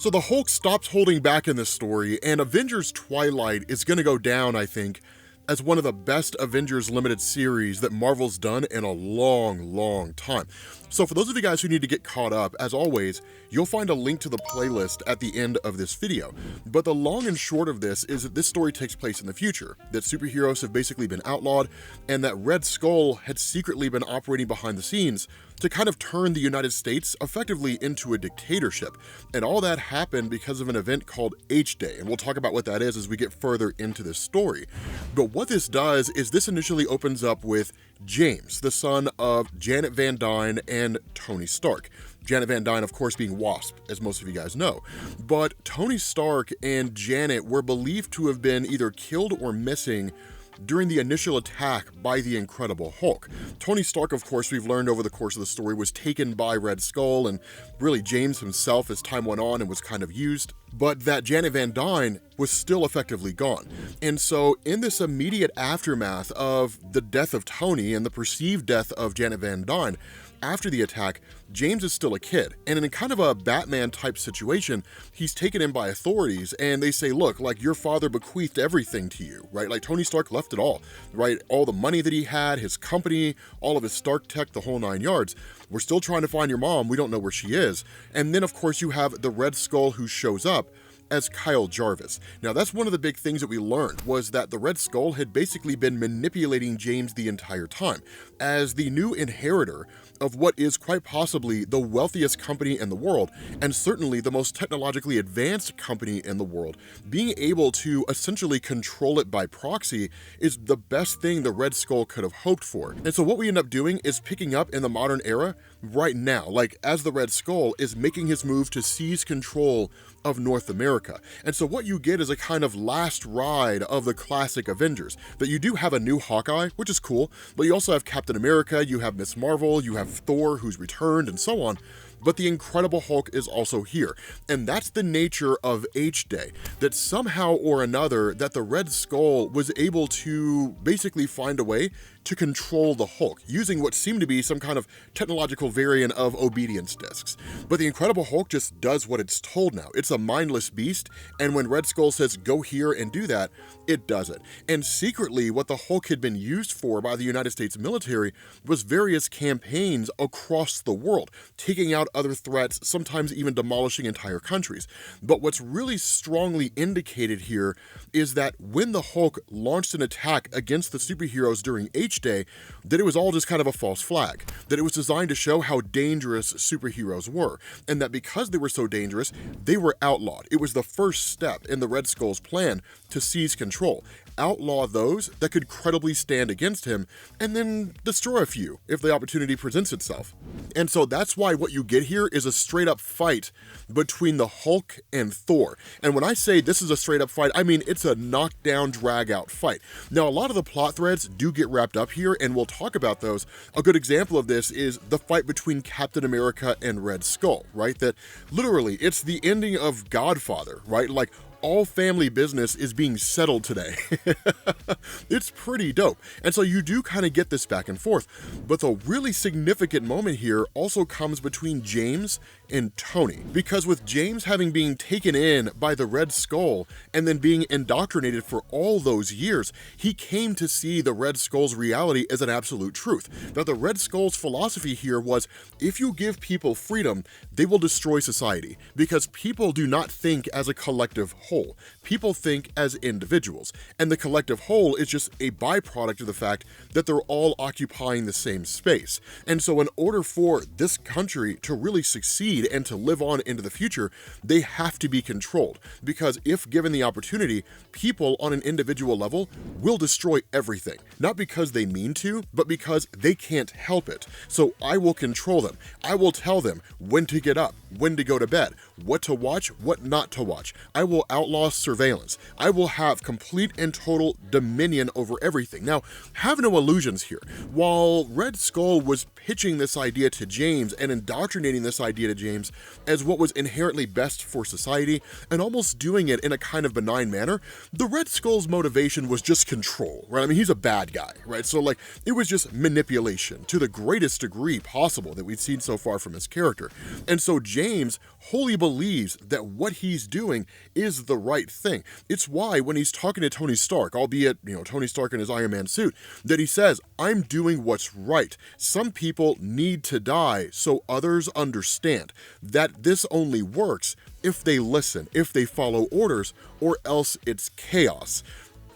So the Hulk stops holding back in this story, and Avengers Twilight is going to go down, I think, as one of the best Avengers limited series that Marvel's done in a long time. So for those of you guys who need to get caught up, as always, you'll find a link to the playlist at the end of this video. But the long and short of this is that this story takes place in the future, that superheroes have basically been outlawed, and that Red Skull had secretly been operating behind the scenes to kind of turn the United States effectively into a dictatorship. And all that happened because of an event called H-Day, and we'll talk about what that is as we get further into this story. But what this does is this initially opens up with James, the son of Janet Van Dyne and Tony Stark. Janet Van Dyne, of course, being Wasp, as most of you guys know. But Tony Stark and Janet were believed to have been either killed or missing during the initial attack by the Incredible Hulk. Tony Stark, of course, we've learned over the course of the story, was taken by Red Skull, and really James himself as time went on and was kind of used, but that Janet Van Dyne was still effectively gone. And so in this immediate aftermath of the death of Tony and the perceived death of Janet Van Dyne, after the attack, James is still a kid, and in kind of a Batman type situation, he's taken in by authorities, and they say, look, like, your father bequeathed everything to you, right? Like, Tony Stark left it all, right? All the money that he had, his company, all of his Stark tech, the whole 9 yards. We're still trying to find your mom. We don't know where she is. And then, of course, you have the Red Skull who shows up as Kyle Jarvis. Now, that's one of the big things that we learned, was that the Red Skull had basically been manipulating James the entire time as the new inheritor of what is quite possibly the wealthiest company in the world, and certainly the most technologically advanced company in the world. Being able to essentially control it by proxy is the best thing the Red Skull could have hoped for. And so what we end up doing is picking up in the modern era right now, like as the Red Skull is making his move to seize control of North America. And so what you get is a kind of last ride of the classic Avengers, that you do have a new Hawkeye, which is cool, but you also have Captain America, you have Miss Marvel, you have Thor who's returned, and so on. But the Incredible Hulk is also here. And that's the nature of H-Day, that somehow or another that the Red Skull was able to basically find a way to control the Hulk, using what seemed to be some kind of technological variant of obedience discs. But the Incredible Hulk just does what it's told now. It's a mindless beast, and when Red Skull says, go here and do that, it does it. And secretly, what the Hulk had been used for by the United States military was various campaigns across the world, taking out other threats, sometimes even demolishing entire countries. But what's really strongly indicated here is that when the Hulk launched an attack against the superheroes during H-Day, that it was all just kind of a false flag, that it was designed to show how dangerous superheroes were, and that because they were so dangerous, they were outlawed. It was the first step in the Red Skull's plan to seize control. Outlaw those that could credibly stand against him, and then destroy a few if the opportunity presents itself. And so that's why what you get here is a straight up fight between the Hulk and Thor. And when I say this is a straight up fight, I mean it's a knockdown, drag out fight. Now, a lot of the plot threads do get wrapped up here, and we'll talk about those. A good example of this is the fight between Captain America and Red Skull, right? That literally, it's the ending of Godfather, right? Like, all family business is being settled today. It's pretty dope. And so you do kind of get this back and forth. But the really significant moment here also comes between James and Tony. Because with James having been taken in by the Red Skull and then being indoctrinated for all those years, he came to see the Red Skull's reality as an absolute truth. That the Red Skull's philosophy here was, if you give people freedom, they will destroy society. Because people do not think as a collective whole. People think as individuals, and the collective whole is just a byproduct of the fact that they're all occupying the same space. And so in order for this country to really succeed and to live on into the future, they have to be controlled, because if given the opportunity, people on an individual level will destroy everything, not because they mean to, but because they can't help it. So I will control them. I will tell them when to get up, when to go to bed, what to watch, what not to watch. I will outlaw surveillance. I will have complete and total dominion over everything. Now, have no illusions here. While Red Skull was pitching this idea to James and indoctrinating this idea to James as what was inherently best for society, and almost doing it in a kind of benign manner, the Red Skull's motivation was just control, right? I mean, he's a bad guy, right? So like, it was just manipulation to the greatest degree possible that we've seen so far from his character. And so James wholly believes that what he's doing is the right thing. It's why when he's talking to Tony Stark, albeit, Tony Stark in his Iron Man suit, that he says, I'm doing what's right. Some people need to die so others understand that this only works if they listen, if they follow orders, or else it's chaos.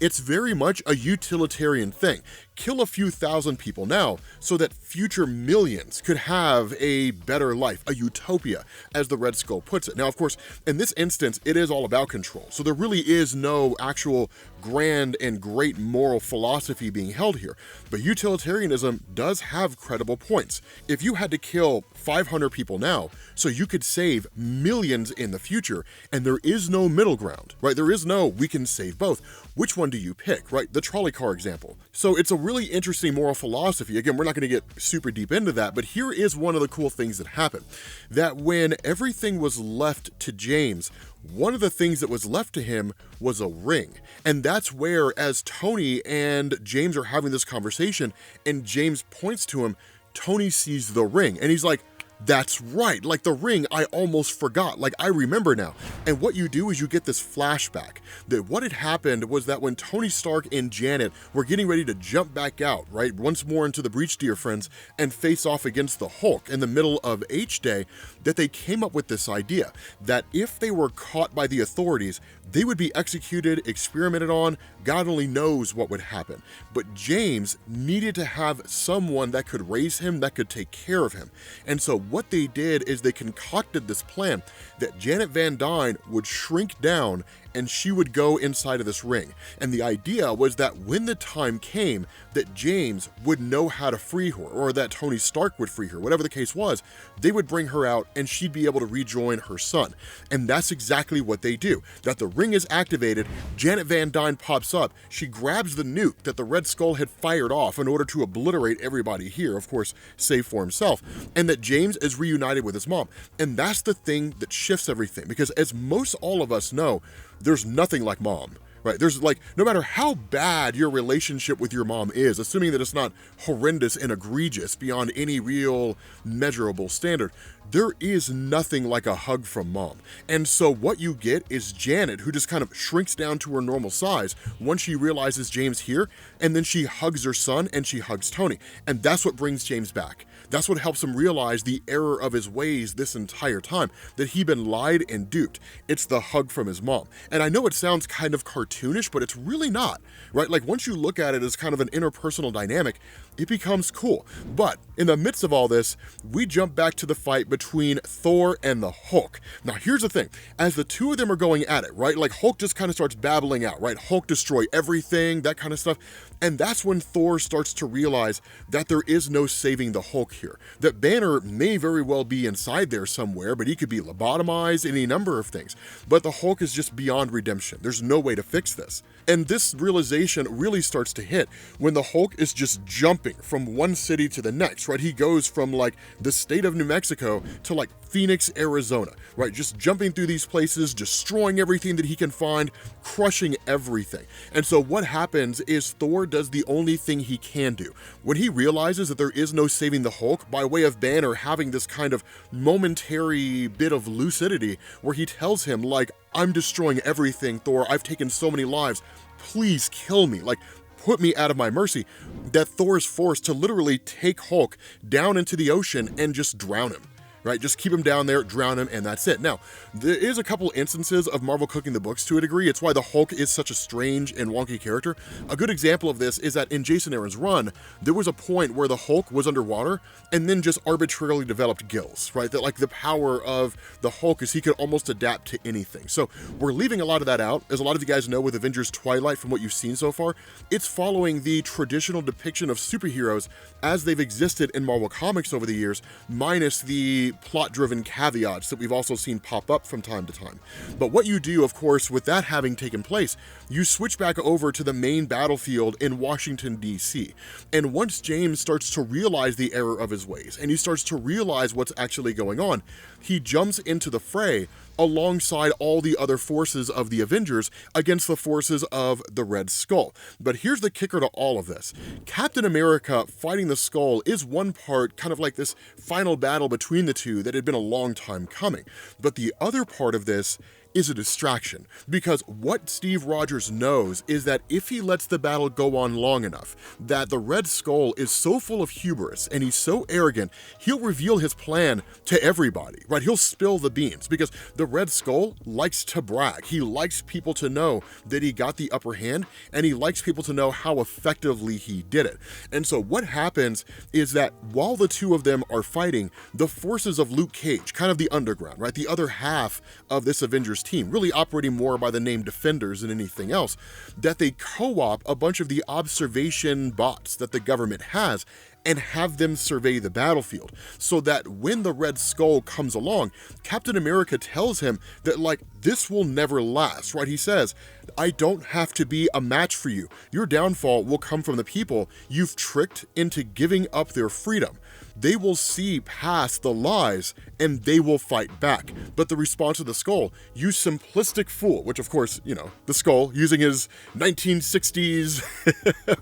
It's very much a utilitarian thing. Kill a few thousand people now so that future millions could have a better life, a utopia, as the Red Skull puts it. Now, of course, in this instance, it is all about control. So there really is no actual grand and great moral philosophy being held here. But utilitarianism does have credible points. If you had to kill 500 people now so you could save millions in the future, and there is no middle ground, right? There is no, we can save both. Which one do you pick, right? The trolley car example. So it's a really interesting moral philosophy. Again, we're not going to get super deep into that, but here is one of the cool things that happened. That when everything was left to James, one of the things that was left to him was a ring. And that's where, as Tony and James are having this conversation, and James points to him, Tony sees the ring, and he's like, that's right, like the ring, I almost forgot, like I remember now. And what you do is you get this flashback that what had happened was that when Tony Stark and Janet were getting ready to jump back out, right, once more into the breach, dear friends, and face off against the Hulk in the middle of H-Day, that they came up with this idea that if they were caught by the authorities, they would be executed, experimented on, God only knows what would happen. But James needed to have someone that could raise him, that could take care of him. And so what they did is they concocted this plan that Janet Van Dyne would shrink down and she would go inside of this ring. And the idea was that when the time came, that James would know how to free her, or that Tony Stark would free her, whatever the case was, they would bring her out and she'd be able to rejoin her son. And that's exactly what they do. That the ring is activated, Janet Van Dyne pops up, she grabs the nuke that the Red Skull had fired off in order to obliterate everybody here, of course, save for himself, and that James is reunited with his mom. And that's the thing that shifts everything, because as most all of us know, there's nothing like mom, right? There's like, no matter how bad your relationship with your mom is, assuming that it's not horrendous and egregious beyond any real measurable standard, there is nothing like a hug from mom. And so what you get is Janet, who just kind of shrinks down to her normal size once she realizes James here, and then she hugs her son and she hugs Tony. And that's what brings James back. That's what helps him realize the error of his ways this entire time, that he'd been lied and duped. It's the hug from his mom. And I know it sounds kind of cartoonish, but it's really not, right? Like once you look at it as kind of an interpersonal dynamic, it becomes cool. But in the midst of all this, we jump back to the fight between Thor and the Hulk. Now here's the thing, as the two of them are going at it, right? Like Hulk just kind of starts babbling out, right? Hulk destroy everything, that kind of stuff. And that's when Thor starts to realize that there is no saving the Hulk here. That Banner may very well be inside there somewhere, but he could be lobotomized, any number of things. But the Hulk is just beyond redemption. There's no way to fix this. And this realization really starts to hit when the Hulk is just jumping from one city to the next, right? He goes from like the state of New Mexico to like Phoenix, Arizona, right? Just jumping through these places, destroying everything that he can find, crushing everything. And so what happens is Thor does the only thing he can do. When he realizes that there is no saving the Hulk, by way of Banner having this kind of momentary bit of lucidity where he tells him like, I'm destroying everything, Thor, I've taken so many lives, please kill me, like put me out of my mercy, that Thor is forced to literally take Hulk down into the ocean and just drown him. Right, just keep him down there, drown him, and that's it. Now, there is a couple instances of Marvel cooking the books to a degree. It's why the Hulk is such a strange and wonky character. A good example of this is that in Jason Aaron's run, there was a point where the Hulk was underwater and then just arbitrarily developed gills, right? That like the power of the Hulk is he could almost adapt to anything. So we're leaving a lot of that out. As a lot of you guys know with Avengers Twilight, from what you've seen so far, it's following the traditional depiction of superheroes as they've existed in Marvel Comics over the years, minus the the plot-driven caveats that we've also seen pop up from time to time. But what you do, of course, with that having taken place, you switch back over to the main battlefield in Washington, D.C. And once James starts to realize the error of his ways, and he starts to realize what's actually going on, he jumps into the fray alongside all the other forces of the Avengers against the forces of the Red Skull. But here's the kicker to all of this. Captain America fighting the Skull is one part, kind of like this final battle between the two that had been a long time coming. But the other part of this is a distraction, because what Steve Rogers knows is that if he lets the battle go on long enough, that the Red Skull is so full of hubris and he's so arrogant, he'll reveal his plan to everybody, right? He'll spill the beans, because the Red Skull likes to brag. He likes people to know that he got the upper hand, and he likes people to know how effectively he did it. And so what happens is that while the two of them are fighting, the forces of Luke Cage, kind of the underground, right? The other half of this Avengers team, really operating more by the name Defenders than anything else, that they co-op a bunch of the observation bots that the government has and have them survey the battlefield, so that when the Red Skull comes along, Captain America tells him that, like, this will never last, right? He says, I don't have to be a match for you. Your downfall will come from the people you've tricked into giving up their freedom. They will see past the lies and they will fight back. But the response of the Skull, you simplistic fool, which of course, you know, the Skull using his 1960s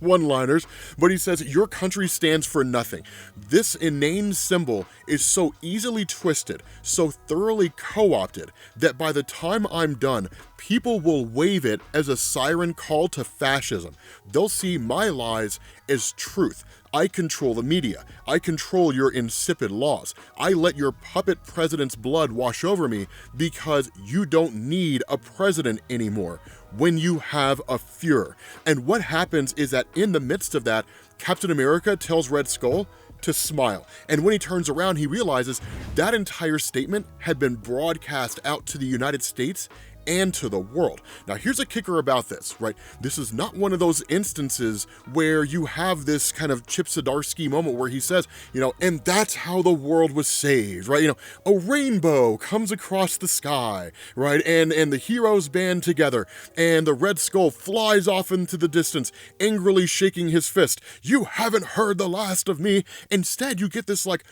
one-liners, but he says, your country stands for nothing. This inane symbol is so easily twisted, so thoroughly co-opted, that by the time I'm done, people will wave it as a siren call to fascism. They'll see my lies as truth. I control the media. I control your insipid laws. I let your puppet president's blood wash over me because you don't need a president anymore when you have a Fuhrer. And what happens is that in the midst of that, Captain America tells Red Skull to smile. And when he turns around, he realizes that entire statement had been broadcast out to the United States and to the world. Now, here's a kicker about this, right? This is not one of those instances where you have this kind of Chip Zdarsky moment where he says, you know, and that's how the world was saved, right? You know, a rainbow comes across the sky, right? And the heroes band together, and the Red Skull flies off into the distance, angrily shaking his fist. You haven't heard the last of me. Instead, you get this like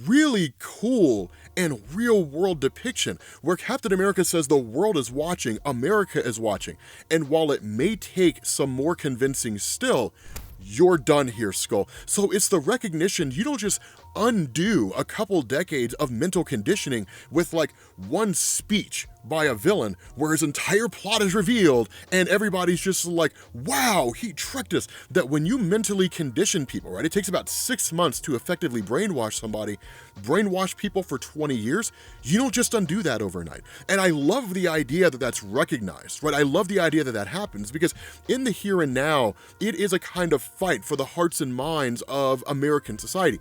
really cool and real world depiction where Captain America says the world is watching, America is watching, and while it may take some more convincing still, you're done here, Skull. So it's the recognition you don't just undo a couple decades of mental conditioning with like one speech by a villain where his entire plot is revealed and everybody's just like, wow, he tricked us. That when you mentally condition people, right, it takes about 6 months to effectively brainwash somebody. Brainwash people for 20 years, you don't just undo that overnight. And I love the idea that that's recognized, right? I love the idea that that happens, because in the here and now, it is a kind of fight for the hearts and minds of American society.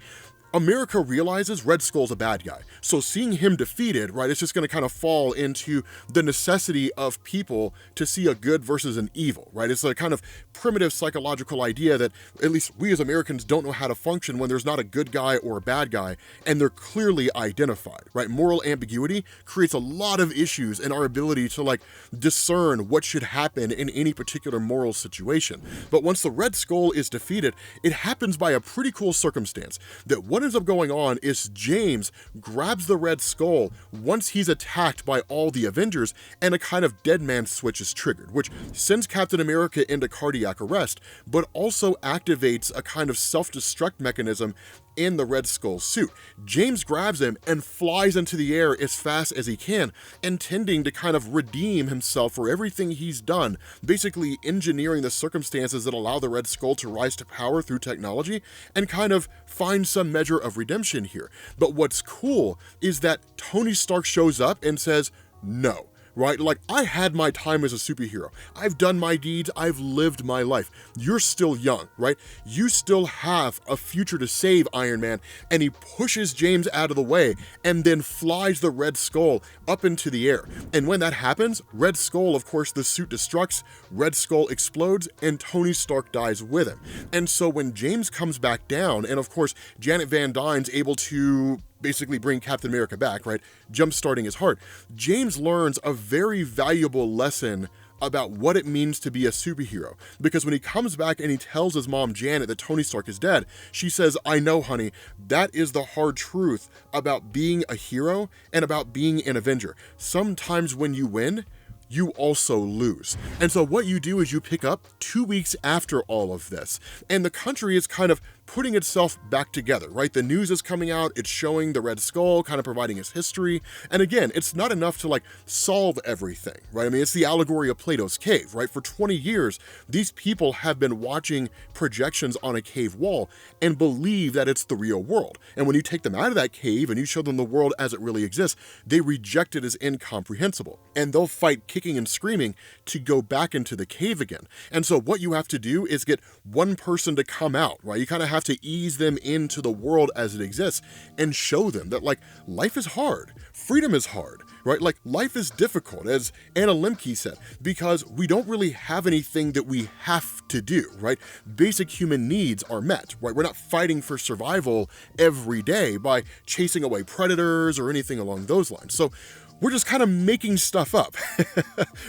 America realizes Red Skull's a bad guy. So seeing him defeated, right, it's just going to kind of fall into the necessity of people to see a good versus an evil, right? It's a kind of primitive psychological idea that at least we as Americans don't know how to function when there's not a good guy or a bad guy and they're clearly identified, right? Moral ambiguity creates a lot of issues in our ability to like discern what should happen in any particular moral situation. But once the Red Skull is defeated, it happens by a pretty cool circumstance that what ends up going on is James grabs the Red Skull once he's attacked by all the Avengers, and a kind of dead man switch is triggered, which sends Captain America into cardiac arrest, but also activates a kind of self-destruct mechanism in the Red Skull suit. James grabs him and flies into the air as fast as he can, intending to kind of redeem himself for everything he's done, basically engineering the circumstances that allow the Red Skull to rise to power through technology and kind of find some measure of redemption here. But what's cool is that Tony Stark shows up and says, no. Right? Like, I had my time as a superhero. I've done my deeds. I've lived my life. You're still young, right? You still have a future to save, Iron Man. And he pushes James out of the way and then flies the Red Skull up into the air. And when that happens, Red Skull, of course, the suit destructs, Red Skull explodes, and Tony Stark dies with him. And so when James comes back down, and of course, Janet Van Dyne's able to basically bring Captain America back, right? Jump-starting his heart. James learns a very valuable lesson about what it means to be a superhero. Because when he comes back and he tells his mom, Janet, that Tony Stark is dead, she says, I know, honey, that is the hard truth about being a hero and about being an Avenger. Sometimes when you win, you also lose. And so what you do is you pick up 2 weeks after all of this, and the country is kind of putting itself back together, right? The news is coming out, it's showing the Red Skull, kind of providing its history. And again, it's not enough to like solve everything, right? I mean, it's the allegory of Plato's cave, right? For 20 years, these people have been watching projections on a cave wall and believe that it's the real world. And when you take them out of that cave and you show them the world as it really exists, they reject it as incomprehensible. And they'll fight kicking and screaming to go back into the cave again. And so what you have to do is get one person to come out, right? You kind of have to ease them into the world as it exists and show them that like life is hard, freedom is hard, right? Like life is difficult, as Anna Lemke said, because we don't really have anything that we have to do, right? Basic human needs are met, right? We're not fighting for survival every day by chasing away predators or anything along those lines. So we're just kind of making stuff up,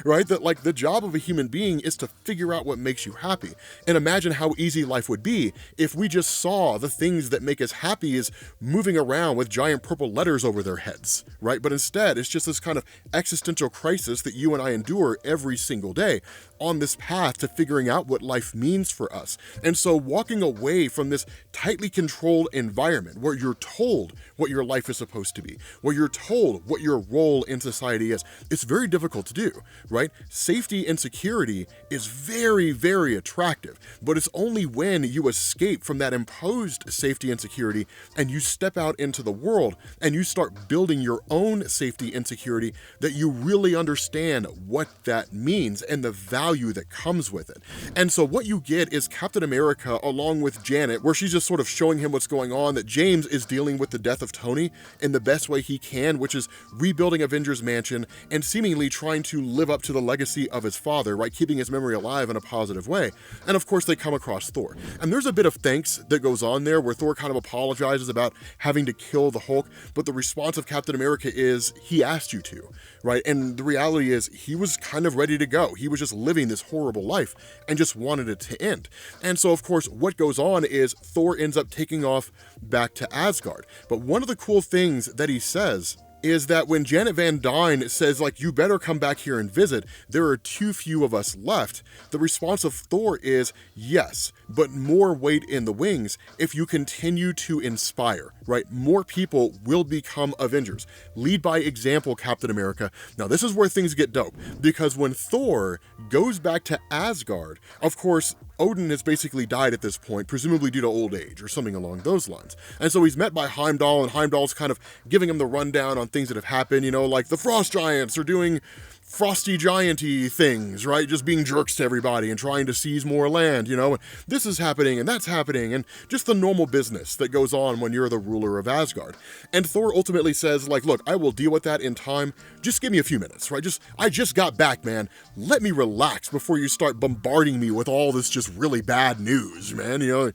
right? That like the job of a human being is to figure out what makes you happy. And imagine how easy life would be if we just saw the things that make us happy as moving around with giant purple letters over their heads, right? But instead, it's just this kind of existential crisis that you and I endure every single day on this path to figuring out what life means for us. And so walking away from this tightly controlled environment where you're told what your life is supposed to be, where you're told what your role in society is, it's very difficult to do, right? Safety and security is very, very attractive, but it's only when you escape from that imposed safety and security and you step out into the world and you start building your own safety and security that you really understand what that means and the value that comes with it. And so what you get is Captain America along with Janet, where she's just sort of showing him what's going on, that James is dealing with the death of Tony in the best way he can, which is rebuilding Avengers Mansion and seemingly trying to live up to the legacy of his father, right? Keeping his memory alive in a positive way. And of course they come across Thor. And there's a bit of thanks that goes on there where Thor kind of apologizes about having to kill the Hulk, but the response of Captain America is, he asked you to, right? And the reality is he was kind of ready to go. He was just living this horrible life and just wanted it to end. And so of course what goes on is Thor ends up taking off back to Asgard. But one of the cool things that he says is that when Janet Van Dyne says, like, you better come back here and visit, there are too few of us left, the response of Thor is, yes, but more weight in the wings if you continue to inspire, right? More people will become Avengers. Lead by example, Captain America. Now, this is where things get dope, because when Thor goes back to Asgard, of course, Odin has basically died at this point, presumably due to old age or something along those lines. And so he's met by Heimdall, and Heimdall's kind of giving him the rundown on things that have happened, you know, like the Frost Giants are doing frosty giant-y things, right? Just being jerks to everybody and trying to seize more land, you know? This is happening and that's happening, and just the normal business that goes on when you're the ruler of Asgard. And Thor ultimately says, like, look, I will deal with that in time. Just give me a few minutes, right? I just got back, man. Let me relax before you start bombarding me with all this just really bad news, man, you know?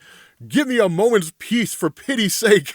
Give me a moment's peace, for pity's sake.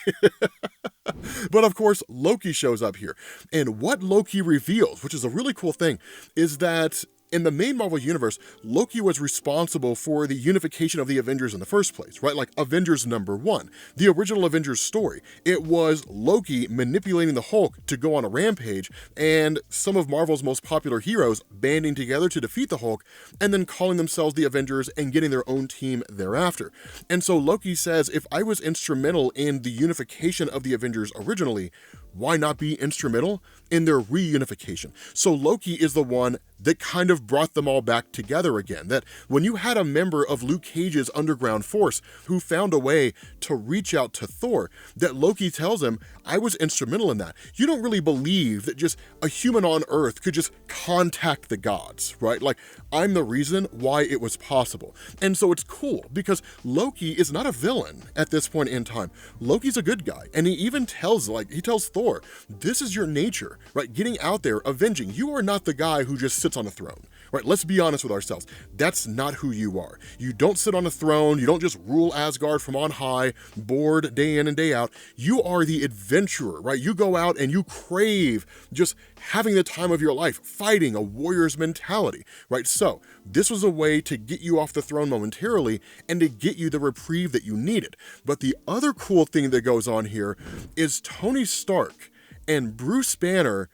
But of course, Loki shows up here. And what Loki reveals, which is a really cool thing, is that in the main Marvel universe, Loki was responsible for the unification of the Avengers in the first place, right? Like Avengers #1, the original Avengers story. It was Loki manipulating the Hulk to go on a rampage, and some of Marvel's most popular heroes banding together to defeat the Hulk, and then calling themselves the Avengers and getting their own team thereafter. And so Loki says, if I was instrumental in the unification of the Avengers originally, why not be instrumental in their reunification? So Loki is the one that kind of brought them all back together again. That when you had a member of Luke Cage's underground force who found a way to reach out to Thor, that Loki tells him, I was instrumental in that. You don't really believe that just a human on Earth could just contact the gods, right? Like, I'm the reason why it was possible. And so it's cool because Loki is not a villain at this point in time. Loki's a good guy. And he even tells Thor, Thor. This is your nature, right? Getting out there, avenging. You are not the guy who just sits on a throne, right? Let's be honest with ourselves. That's not who you are. You don't sit on a throne. You don't just rule Asgard from on high, bored day in and day out. You are the adventurer, right? You go out and you crave just having the time of your life, fighting, a warrior's mentality, right? So this was a way to get you off the throne momentarily and to get you the reprieve that you needed. But the other cool thing that goes on here is Tony Stark and Bruce Banner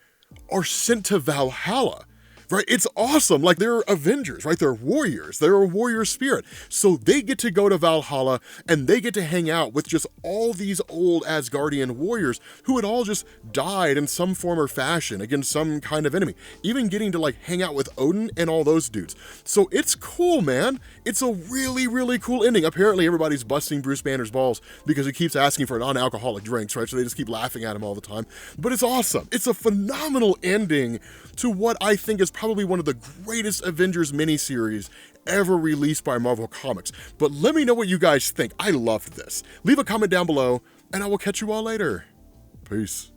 are sent to Valhalla. Right? It's awesome. Like, they're Avengers, right? They're warriors. They're a warrior spirit. So they get to go to Valhalla and they get to hang out with just all these old Asgardian warriors who had all just died in some form or fashion against some kind of enemy. Even getting to like hang out with Odin and all those dudes. So it's cool, man. It's a really, really cool ending. Apparently everybody's busting Bruce Banner's balls because he keeps asking for non-alcoholic drinks, right? So they just keep laughing at him all the time. But it's awesome. It's a phenomenal ending to what I think is probably one of the greatest Avengers miniseries ever released by Marvel Comics. But let me know what you guys think. I loved this. Leave a comment down below, and I will catch you all later. Peace.